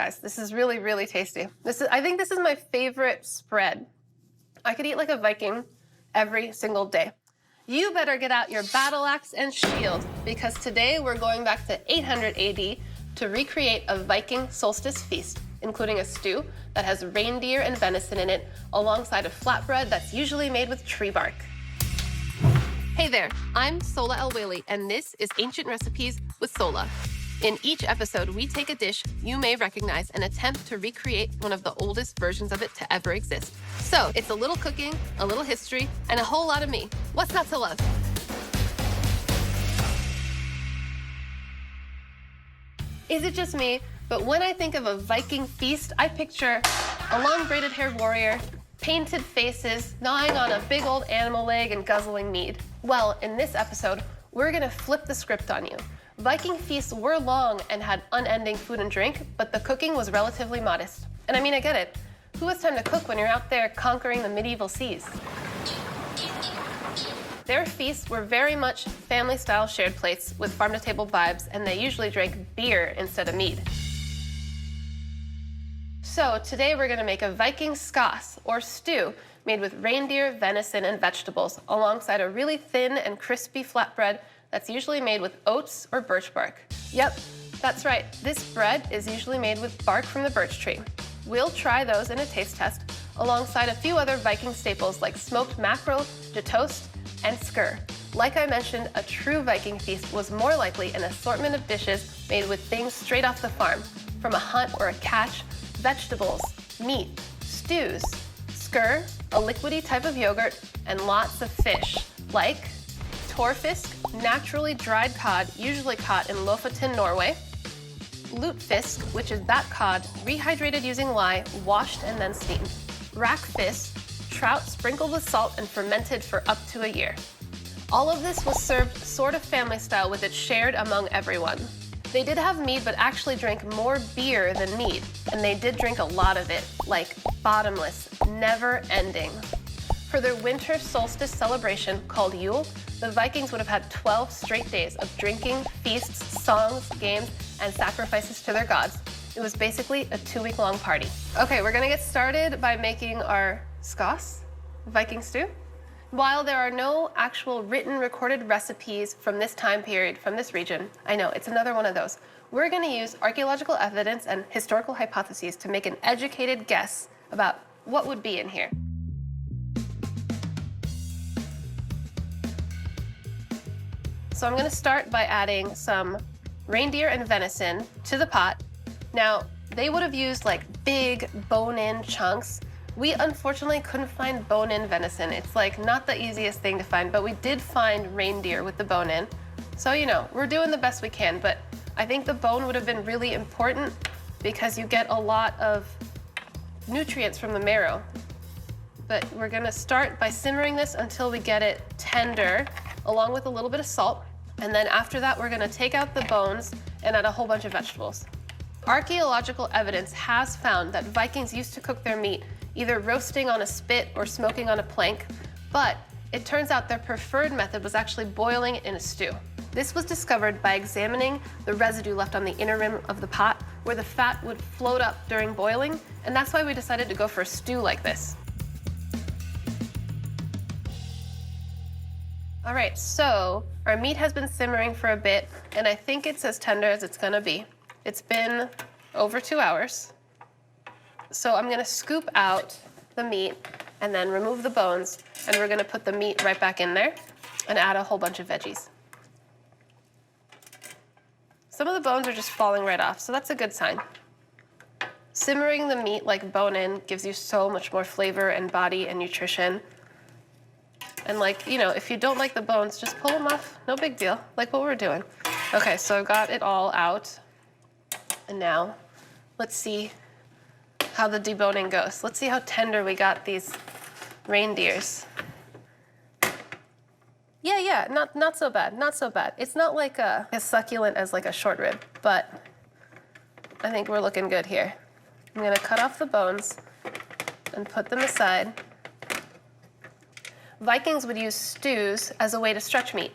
guys. This is really, really tasty. I think this is my favorite spread. I could eat like a Viking every single day. You better get out your battle axe and shield, because today we're going back to 800 AD to recreate a Viking solstice feast, including a stew that has reindeer and venison in it, alongside a flatbread that's usually made with tree bark. Hey there, I'm Sohla el-waylly, and this is Ancient Recipes with Sohla. In each episode, we take a dish you may recognize and attempt to recreate one of the oldest versions of it to ever exist. So it's a little cooking, a little history, and a whole lot of me. What's not to love? Is it just me? But when I think of a Viking feast, I picture a long braided haired warrior, painted faces, gnawing on a big old animal leg and guzzling mead. Well, in this episode, we're gonna flip the script on you. Viking feasts were long and had unending food and drink, but the cooking was relatively modest. And I mean, I get it. Who has time to cook when you're out there conquering the medieval seas? Their feasts were very much family-style shared plates with farm-to-table vibes, and they usually drank beer instead of mead. So today we're gonna make a Viking Skause, or stew, made with reindeer, venison, and vegetables, alongside a really thin and crispy flatbread that's usually made with oats or birch bark. Yep, that's right. This bread is usually made with bark from the birch tree. We'll try those in a taste test, alongside a few other Viking staples like smoked mackerel, toast, and skure. Like I mentioned, a true Viking feast was more likely an assortment of dishes made with things straight off the farm, from a hunt or a catch, vegetables, meat, stews, skure, a liquidy type of yogurt, and lots of fish, like torfisk, naturally dried cod, usually caught in Lofoten, Norway. Lutefisk, which is that cod rehydrated using lye, washed and then steamed. Rackfisk, trout sprinkled with salt and fermented for up to a year. All of this was served sort of family style, with it shared among everyone. They did have mead, but actually drank more beer than mead, and they did drink a lot of it, like bottomless, never ending. For their winter solstice celebration called Yule, the Vikings would have had 12 straight days of drinking, feasts, songs, games, and sacrifices to their gods. It was basically a 2-week-long party. Okay, we're gonna get started by making our Skause, Viking stew. While there are no actual written recorded recipes from this time period, from this region, I know, it's another one of those, we're gonna use archaeological evidence and historical hypotheses to make an educated guess about what would be in here. So I'm gonna start by adding some reindeer and venison to the pot. Now, they would have used like big bone-in chunks. We unfortunately couldn't find bone-in venison. It's like not the easiest thing to find, but we did find reindeer with the bone-in. So, you know, we're doing the best we can, but I think the bone would have been really important because you get a lot of nutrients from the marrow. But we're gonna start by simmering this until we get it tender, along with a little bit of salt. And then after that, we're gonna take out the bones and add a whole bunch of vegetables. Archaeological evidence has found that Vikings used to cook their meat either roasting on a spit or smoking on a plank, but it turns out their preferred method was actually boiling it in a stew. This was discovered by examining the residue left on the inner rim of the pot, where the fat would float up during boiling, and that's why we decided to go for a stew like this. All right, so our meat has been simmering for a bit, and I think it's as tender as it's gonna be. It's been over 2 hours. So I'm gonna scoop out the meat and then remove the bones, and we're gonna put the meat right back in there and add a whole bunch of veggies. Some of the bones are just falling right off, so that's a good sign. Simmering the meat like bone-in gives you so much more flavor and body and nutrition. And like, you know, if you don't like the bones, just pull them off, no big deal, like what we're doing. Okay, so I've got it all out. And now, let's see how the deboning goes. Let's see how tender we got these reindeers. Yeah, not so bad, not so bad. It's not like as succulent as like a short rib, but I think we're looking good here. I'm gonna cut off the bones and put them aside. Vikings would use stews as a way to stretch meat.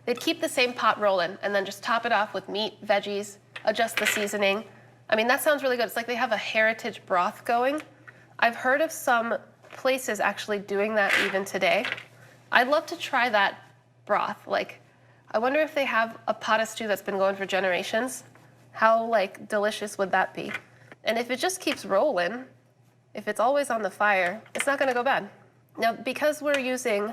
They'd keep the same pot rolling and then just top it off with meat, veggies, adjust the seasoning, I mean, that sounds really good. It's like they have a heritage broth going. I've heard of some places actually doing that even today. I'd love to try that broth. Like, I wonder if they have a pot of stew that's been going for generations. How like delicious would that be? And if it just keeps rolling, if it's always on the fire, it's not gonna go bad. Now, because we're using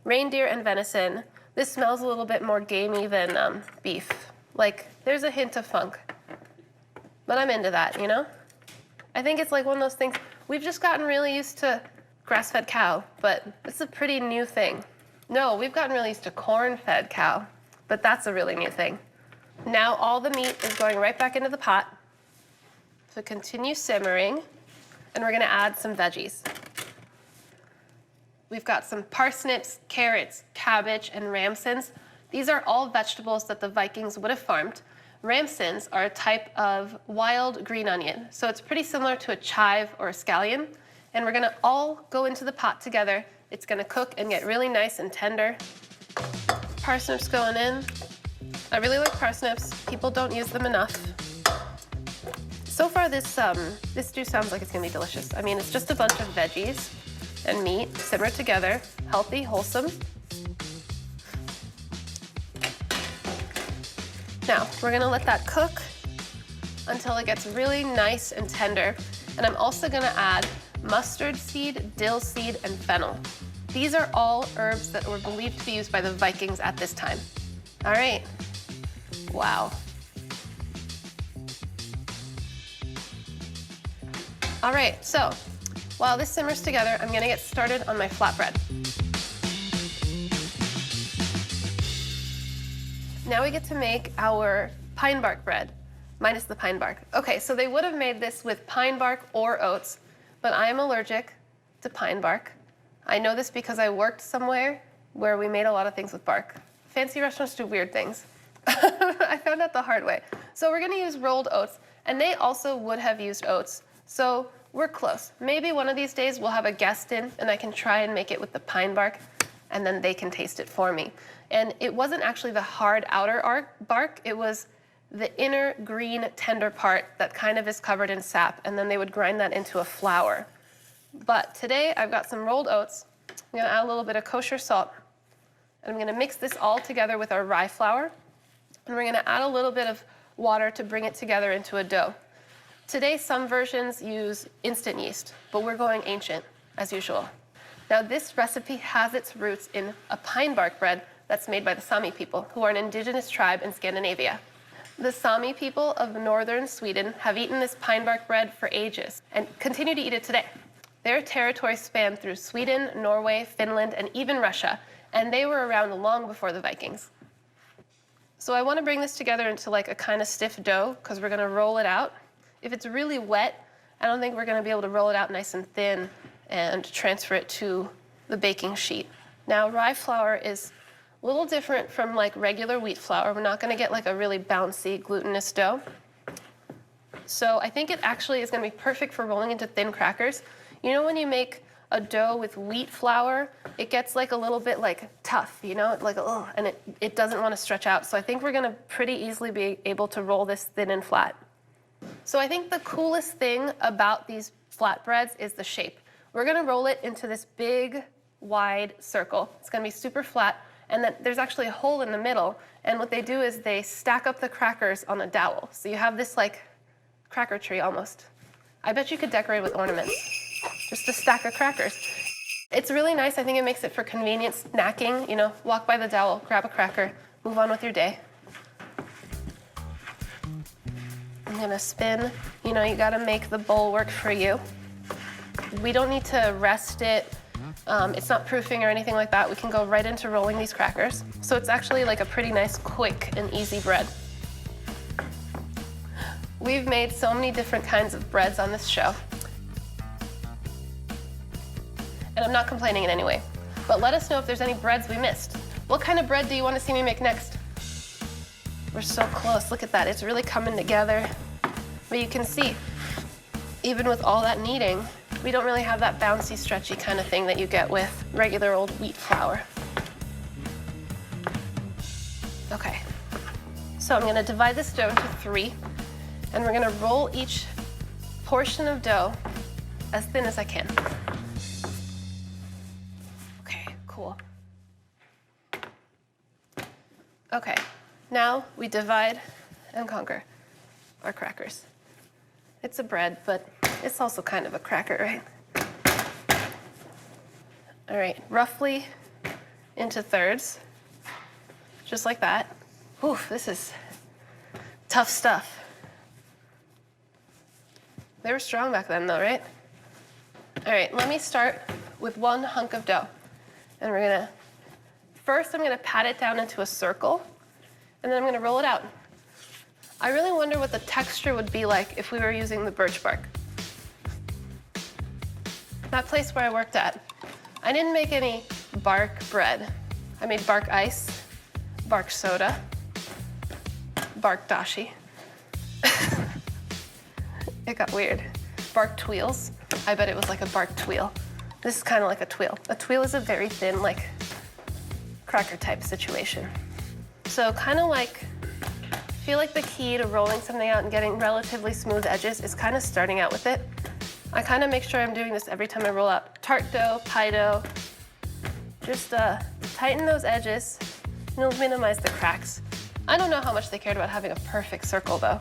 reindeer and venison, this smells a little bit more gamey than beef. Like, there's a hint of funk. But I'm into that, you know? I think it's like one of those things, we've just gotten really used to grass-fed cow, but it's a pretty new thing. No, we've gotten really used to corn-fed cow, but that's a really new thing. Now all the meat is going right back into the pot. So continue simmering, and we're gonna add some veggies. We've got some parsnips, carrots, cabbage, and ramsons. These are all vegetables that the Vikings would have farmed. Ramsons are a type of wild green onion, so it's pretty similar to a chive or a scallion. And we're gonna all go into the pot together. It's gonna cook and get really nice and tender. Parsnips going in. I really like parsnips. People don't use them enough. So far, this stew sounds like it's gonna be delicious. I mean, it's just a bunch of veggies and meat simmered together, healthy, wholesome. Now, we're gonna let that cook until it gets really nice and tender. And I'm also gonna add mustard seed, dill seed, and fennel. These are all herbs that were believed to be used by the Vikings at this time. All right, wow. All right, so while this simmers together, I'm gonna get started on my flatbread. Now we get to make our pine bark bread, minus the pine bark. Okay, so they would have made this with pine bark or oats, but I am allergic to pine bark. I know this because I worked somewhere where we made a lot of things with bark. Fancy restaurants do weird things. I found out the hard way. So we're gonna use rolled oats, and they also would have used oats. So we're close. Maybe one of these days we'll have a guest in and I can try and make it with the pine bark, and then they can taste it for me. And it wasn't actually the hard outer bark, it was the inner green tender part that kind of is covered in sap, and then they would grind that into a flour. But today I've got some rolled oats. I'm gonna add a little bit of kosher salt, and I'm gonna mix this all together with our rye flour, and we're gonna add a little bit of water to bring it together into a dough. Today, some versions use instant yeast, but we're going ancient, as usual. Now, this recipe has its roots in a pine bark bread that's made by the Sami people, who are an indigenous tribe in Scandinavia. The Sami people of northern Sweden have eaten this pine bark bread for ages and continue to eat it today. Their territory spanned through Sweden, Norway, Finland, and even Russia, and they were around long before the Vikings. So I want to bring this together into like a kind of stiff dough, because we're going to roll it out. If it's really wet, I don't think we're going to be able to roll it out nice and thin and transfer it to the baking sheet. Now, rye flour is a little different from like regular wheat flour. We're not going to get like a really bouncy, glutinous dough. So I think it actually is going to be perfect for rolling into thin crackers. You know when you make a dough with wheat flour, it gets like a little bit like tough, you know, like, oh, and it doesn't want to stretch out. So I think we're going to pretty easily be able to roll this thin and flat. So I think the coolest thing about these flatbreads is the shape. We're gonna roll it into this big, wide circle. It's gonna be super flat, and then there's actually a hole in the middle, and what they do is they stack up the crackers on a dowel. So you have this like cracker tree almost. I bet you could decorate with ornaments. Just a stack of crackers. It's really nice. I think it makes it for convenient snacking. You know, walk by the dowel, grab a cracker, move on with your day. I'm gonna spin. You know, you gotta make the bowl work for you. We don't need to rest it. It's not proofing or anything like that. We can go right into rolling these crackers. So it's actually like a pretty nice, quick, and easy bread. We've made so many different kinds of breads on this show. And I'm not complaining in any way. But let us know if there's any breads we missed. What kind of bread do you want to see me make next? We're so close, look at that. It's really coming together. But you can see, even with all that kneading, we don't really have that bouncy, stretchy kind of thing that you get with regular old wheat flour. Okay, so I'm gonna divide this dough into 3. And we're gonna roll each portion of dough as thin as I can. Okay, cool. Okay, now we divide and conquer our crackers. It's a bread, but it's also kind of a cracker, right? All right, roughly into thirds, just like that. Oof, this is tough stuff. They were strong back then though, right? All right, let me start with one hunk of dough. And first I'm gonna pat it down into a circle, and then I'm gonna roll it out. I really wonder what the texture would be like if we were using the birch bark. That place where I worked at, I didn't make any bark bread. I made bark ice, bark soda, bark dashi. It got weird. Bark tweels. I bet it was like a bark tweel. This is kind of like a tweel. A tweel is a very thin, like, cracker type situation. So kind of like, I feel like the key to rolling something out and getting relatively smooth edges is kind of starting out with it. I kind of make sure I'm doing this every time I roll out tart dough, pie dough. Just tighten those edges, and it'll minimize the cracks. I don't know how much they cared about having a perfect circle though.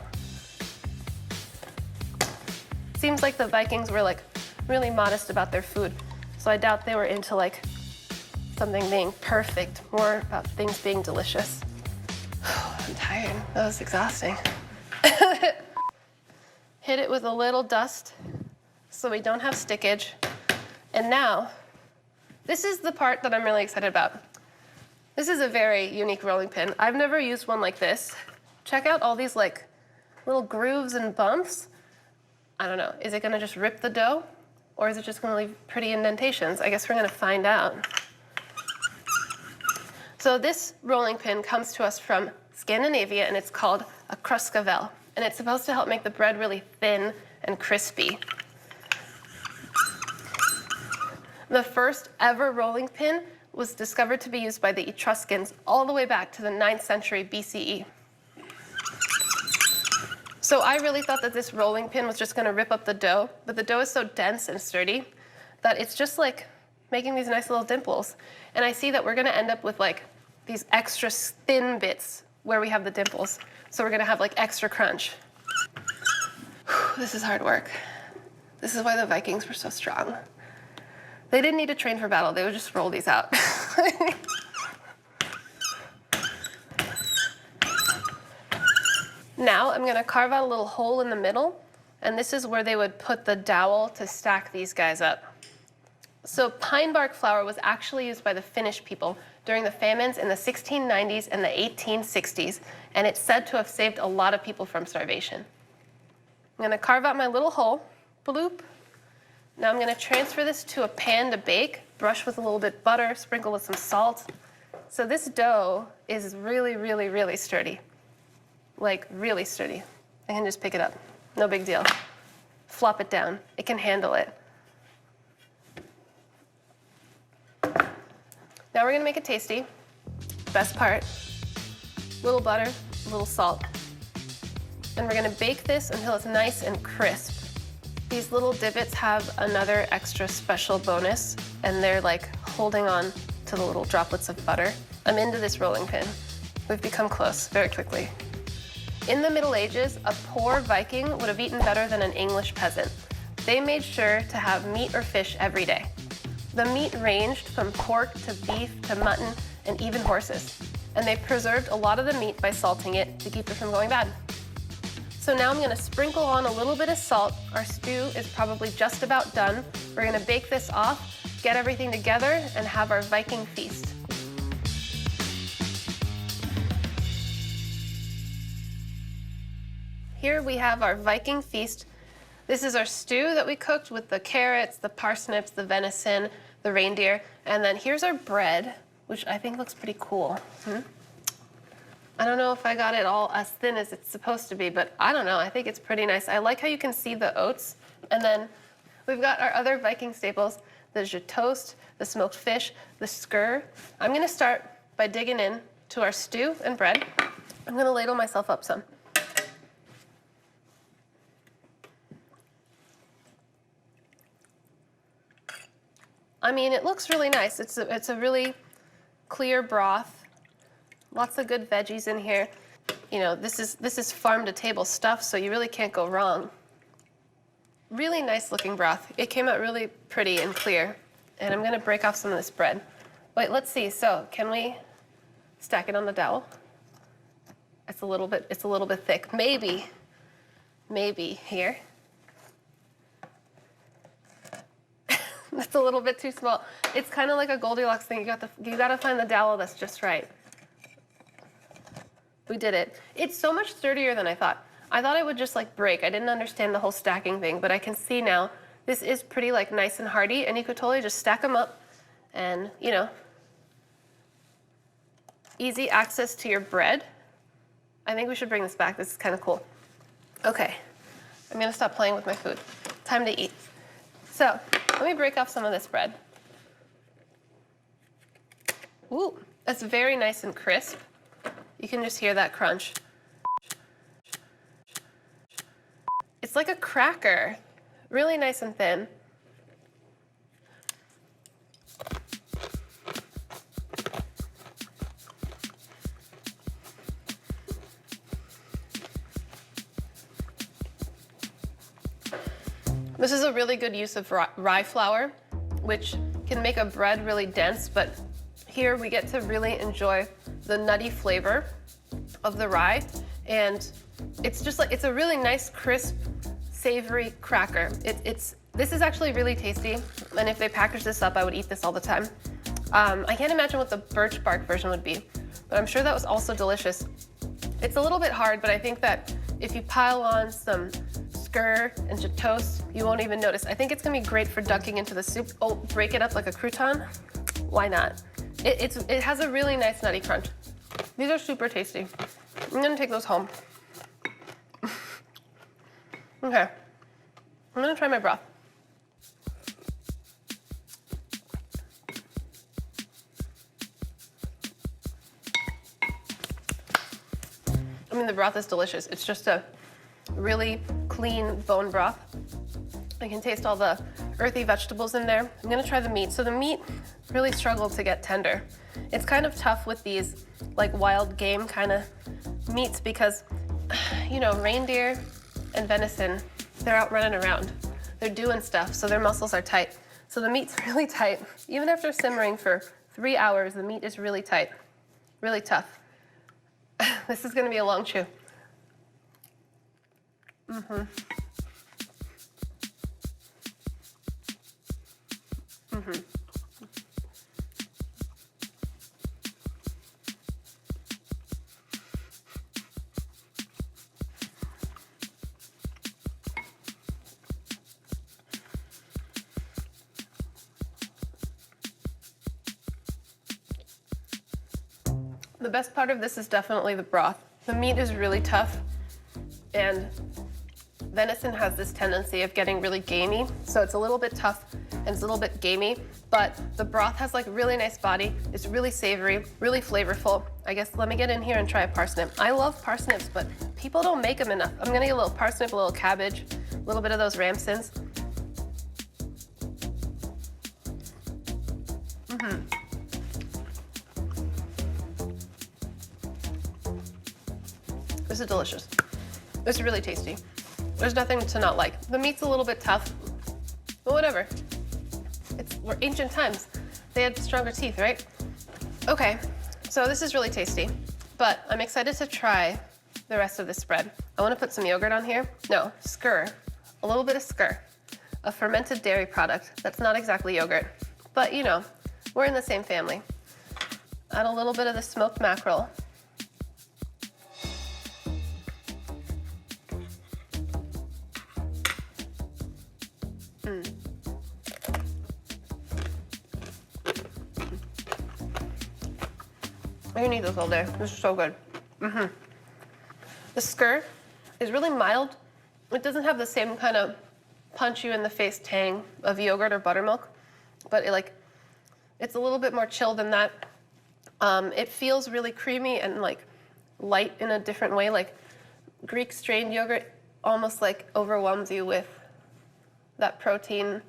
Seems like the Vikings were like really modest about their food, so I doubt they were into like something being perfect, more about things being delicious. I'm tired. That was exhausting. Hit it with a little dust so we don't have stickage. And now, this is the part that I'm really excited about. This is a very unique rolling pin. I've never used one like this. Check out all these like little grooves and bumps. I don't know, is it gonna just rip the dough? Or is it just gonna leave pretty indentations? I guess we're gonna find out. So this rolling pin comes to us from Scandinavia, and it's called a kruskavell. And it's supposed to help make the bread really thin and crispy. The first ever rolling pin was discovered to be used by the Etruscans all the way back to the 9th century BCE. So I really thought that this rolling pin was just gonna rip up the dough, but the dough is so dense and sturdy that it's just like making these nice little dimples. And I see that we're gonna end up with like these extra thin bits where we have the dimples. So we're gonna have like extra crunch. This is hard work. This is why the Vikings were so strong. They didn't need to train for battle, they would just roll these out. Now I'm gonna carve out a little hole in the middle, and this is where they would put the dowel to stack these guys up. So pine bark flour was actually used by the Finnish people during the famines in the 1690s and the 1860s, and it's said to have saved a lot of people from starvation. I'm gonna carve out my little hole, bloop. Now I'm gonna transfer this to a pan to bake, brush with a little bit butter, sprinkle with some salt. So this dough is really, really, really sturdy. Like really sturdy. I can just pick it up, no big deal. Flop it down, it can handle it. Now we're gonna make it tasty. Best part, little butter, little salt. And we're gonna bake this until it's nice and crisp. These little divots have another extra special bonus, and they're like holding on to the little droplets of butter. I'm into this rolling pin. We've become close very quickly. In the Middle Ages, a poor Viking would have eaten better than an English peasant. They made sure to have meat or fish every day. The meat ranged from pork to beef to mutton and even horses. And they preserved a lot of the meat by salting it to keep it from going bad. So now I'm gonna sprinkle on a little bit of salt. Our stew is probably just about done. We're gonna bake this off, get everything together, and have our Viking feast. Here we have our Viking feast. This is our stew that we cooked with the carrots, the parsnips, the venison, the reindeer, and then here's our bread, which I think looks pretty cool. I don't know if I got it all as thin as it's supposed to be, but I don't know, I think it's pretty nice. I like how you can see the oats, and then we've got our other Viking staples, the toast, the smoked fish, the skyr. I'm gonna start by digging in to our stew and bread. I'm gonna ladle myself up some. I mean, it looks really nice. It's a really clear broth. Lots of good veggies in here. You know, this is farm to table stuff, so you really can't go wrong. Really nice looking broth. It came out really pretty and clear. And I'm gonna break off some of this bread. Wait, let's see. So can we stack it on the dowel? It's a little bit thick. Maybe here. That's a little bit too small. It's kind of like a Goldilocks thing. You gotta find the dowel that's just right. We did it. It's so much sturdier than I thought. I thought it would just like break. I didn't understand the whole stacking thing, but I can see now this is pretty like nice and hearty, and you could totally just stack them up and, you know, easy access to your bread. I think we should bring this back. This is kind of cool. Okay, I'm gonna stop playing with my food. Time to eat. So let me break off some of this bread. Ooh, that's very nice and crisp. You can just hear that crunch. It's like a cracker, really nice and thin. This is a really good use of rye flour, which can make a bread really dense, but here we get to really enjoy the nutty flavor of the rye, and it's just like, it's a really nice, crisp, savory cracker. This is actually really tasty, and if they package this up, I would eat this all the time. I can't imagine what the birch bark version would be, but I'm sure that was also delicious. It's a little bit hard, but I think that if you pile on some skir into toast, you won't even notice. I think it's gonna be great for dunking into the soup. Oh, break it up like a crouton? Why not? It has a really nice nutty crunch. These are super tasty. I'm gonna take those home. Okay, I'm gonna try my broth. I mean, the broth is delicious. It's just a really clean bone broth. I can taste all the earthy vegetables in there. I'm gonna try the meat. So the meat really struggled to get tender. It's kind of tough with these like wild game kind of meats because, you know, reindeer and venison, they're out running around. They're doing stuff, so their muscles are tight. So the meat's really tight. Even after simmering for 3 hours, the meat is really tight, really tough. This is gonna be a long chew. The best part of this is definitely the broth. The meat is really tough, and venison has this tendency of getting really gamey, so it's a little bit tough and it's a little bit gamey, but the broth has like really nice body. It's really savory, really flavorful. I guess let me get in here and try a parsnip. I love parsnips, but people don't make them enough. I'm gonna get a little parsnip, a little cabbage, a little bit of those ramsons. This is delicious. This is really tasty. There's nothing to not like. The meat's a little bit tough, but whatever. We're ancient times. They had stronger teeth, right? Okay, so this is really tasty, but I'm excited to try the rest of this spread. I wanna put some yogurt on here. No, skir, a little bit of skir, a fermented dairy product. That's not exactly yogurt, but you know, we're in the same family. Add a little bit of the smoked mackerel. I can eat this all day. This is so good. The skir is really mild. It doesn't have the same kind of punch you in the face tang of yogurt or buttermilk, but it's a little bit more chill than that. It feels really creamy and like light in a different way. Like Greek strained yogurt almost like overwhelms you with that protein,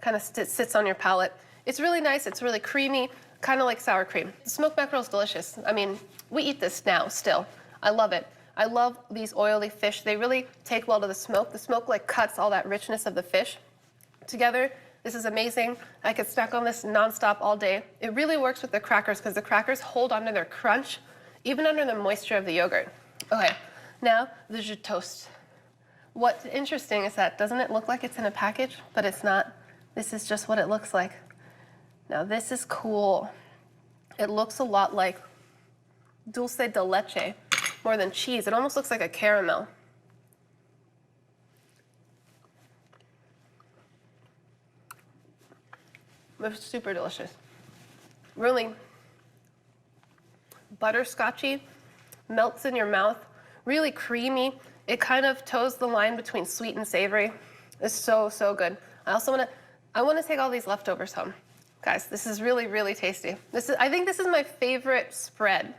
kind of sits on your palate. It's really nice, it's really creamy, kind of like sour cream. The smoked mackerel is delicious. I mean, we eat this now still. I love it. I love these oily fish. They really take well to the smoke. The smoke like cuts all that richness of the fish together. This is amazing. I could snack on this nonstop all day. It really works with the crackers because the crackers hold onto their crunch, even under the moisture of the yogurt. Okay, now the jus toast. What's interesting is that doesn't it look like it's in a package, but it's not. This is just what it looks like. Now this is cool. It looks a lot like dulce de leche, more than cheese. It almost looks like a caramel. It's super delicious. Really butterscotchy, melts in your mouth, really creamy. It kind of toes the line between sweet and savory. It's so, so good. I want to take all these leftovers home. Guys, this is really, really tasty. I think this is my favorite spread.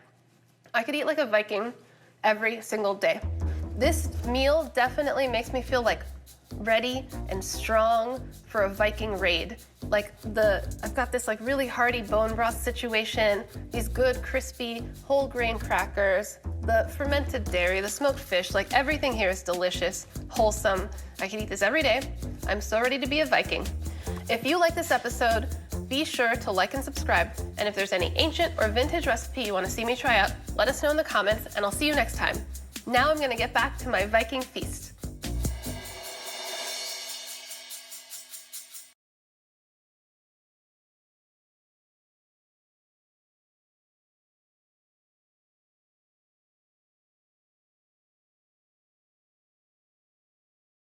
I could eat like a Viking every single day. This meal definitely makes me feel like ready and strong for a Viking raid. Like I've got this like really hearty bone broth situation, these good crispy whole grain crackers, the fermented dairy, the smoked fish, like everything here is delicious, wholesome. I can eat this every day. I'm so ready to be a Viking. If you like this episode, be sure to like and subscribe. And if there's any ancient or vintage recipe you want to see me try out, let us know in the comments and I'll see you next time. Now I'm gonna get back to my Viking feast.